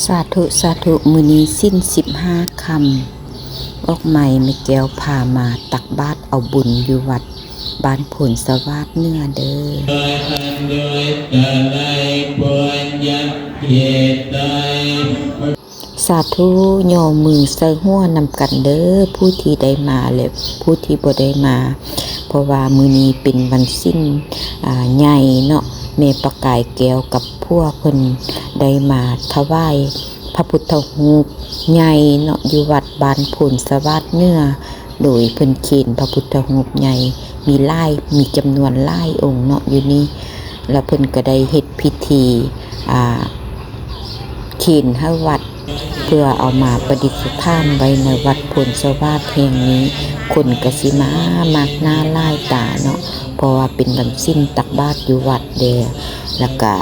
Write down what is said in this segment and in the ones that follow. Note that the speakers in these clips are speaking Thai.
สาธุสาธุมื้อนี้สิ้น15ค่ำออกใหม่ไม่แก้วพามาตักบาตรเอาบุญอยู่วัดบ้านผลสวาสเนื้อเด้อสาธุย่อมือใส่หัวนำกันเด้อผู้ที่ได้มาและผู้ที่บ่ได้มาเพราะว่ามื้อนี้เป็นวันสิ้นใหญ่เนาะแม่ประกายแก้วกับพวกเพิ่นได้มาถวายพระพุทธรูปใหญ่เนาะอยู่วัดบ้านผลสวาสเนื้อโดยเพิ่นเขียนพระพุทธรูปใหญ่มีลายมีจำนวนหลายองค์เนาะอยู่นี่แล้วเพิ่นก็ได้เฮ็ดพิธีเขียนให้วัดเพื่อเอามาประดิษฐานไว้ในวัดผลสวาสแห่งนี้คนก็สิมามากหน้าหลายตาเนาะเพราะว่าเป็นวันสิ้นตักบาตรอยู่วัดเด้อแล้วก็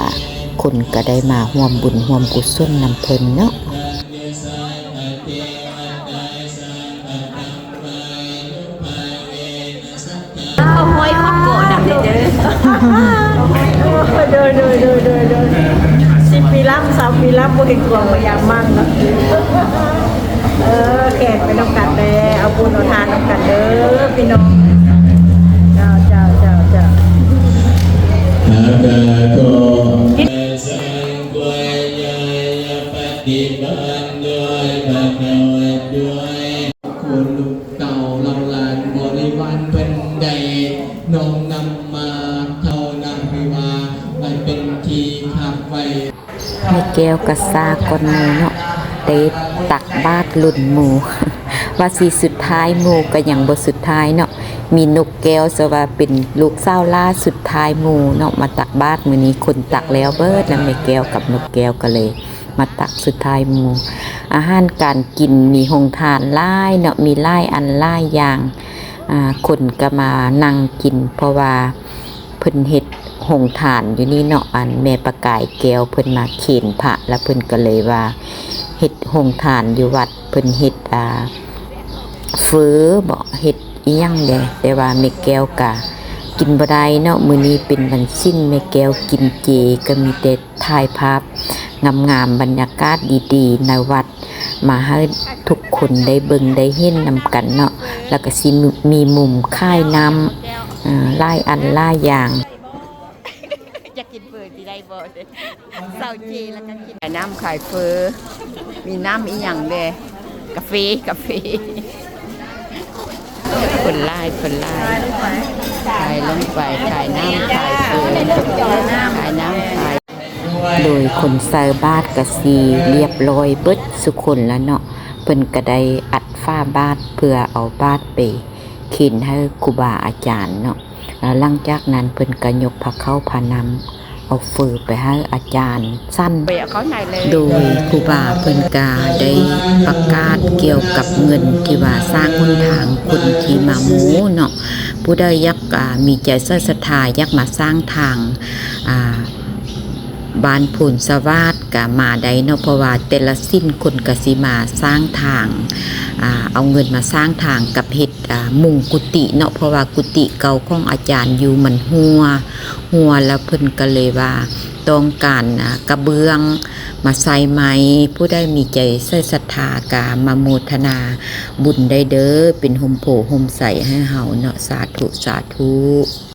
คนก็ได้มาร่วมบุญร่วมกุศลนำเพิ่นเนาะห้อยข้อโกะดับเด้อสิปีล้ำ3 ปีล้ำบ่เห็นกวางบ่อยากมั่งเนาะแขกไปน้ำกันเด้อเอาบุญเอาทานน้ำกันเด้อพี่น้องเจ้าคนลูกเต่าเราลานบริวารเป็นใดน้องนำมาเท่านำวิวาไปเป็นทีขับไว้แม่แก้วกะซาก่อนหมู่เนาะได้ตักบาตรลุ่นหมู่ว่าสิสุดท้ายหมู่ก็ยังบ่สุดท้ายเนาะมีนกแก้วซะว่าเป็นลูกสาวล่าสุดท้ายหมู่เนาะมาตักบาตรมื้อนี้คนตักแล้วเบิดแล้วแม่แก้วกับนกแก้วก็เลยมาตักสุดท้ายหมู่อาหารการกินมีโรงทานหลายเนาะมีหลายอันหลายอย่างคนก็มานั่งกินเพราะว่าเพิ่นเฮ็ดโรงทานอยู่นี่เนาะอันแม่ประกายแก้วเพิ่นมาเขียนพระแล้วเพิ่นก็เลยว่าเฮ็ดโรงทานอยู่วัดเพิ่นเฮ็ดเฟ้อบ่เฮ็ดอีหยังเด้แต่ว่าแม่แก้วก็กินบ่ได้เนาะมื้อนี้เป็นวันสิ้นแม่แก้วกินเจก็มีแต่ถ่ายภาพงามๆบรรยากาศดีๆในวัดมาให้ทุกคนได้เบิ่งได้เห็นนำกันเนาะแล้วก็สิมีมุมค่ายน้ำหลายอันหลายอย่างอยากกินเฟอสิได้บ่เซาเจแล้วก็กินน้ำขายเฟอมีน้ำอีหยังเด้กาแฟคนไล่ขายลงไปขายน้ำขายเฟอขายน้ำขายโดยคนใส่บาตรก็สิเรียบร้อยเบิดสุคนแล้วเนาะเพิ่นก็ได้อัดฝ้าบาตรเพื่อเอาบาตรไปเขียนให้ครูบาอาจารย์เนาะหลังจากนั้นเพิ่นก็ยกพระเข้าพานำเอาฟือไปให้อาจารย์สั้นโดยครูบาเพิ่นก็ได้ประกาศเกี่ยวกับเงินที่ว่าสร้างหนทางคนที่มาหมู่เนาะผู้ใดอยากมีใจศรัทธาอยากมาสร้างทางบ้านผลสวาสก็มาได้เนาะเพราะว่าแต่ละสิ้นคนก็สิมาสร้างทางเอาเงินมาสร้างทางกับเฮ็ดมุงกุฏิเนาะเพราะว่ากุฏิเก่าของอาจารย์อยู่มันหัวแล้วเพิ่นก็เลยว่าต้องการกระเบื้องมาใส่ไม้ผู้ใดมีใจใส่ศรัทธากามาโมทนาบุญได้เด้อเป็นโฮมโผโฮมใส่ให้เฮาเนาะสาธุ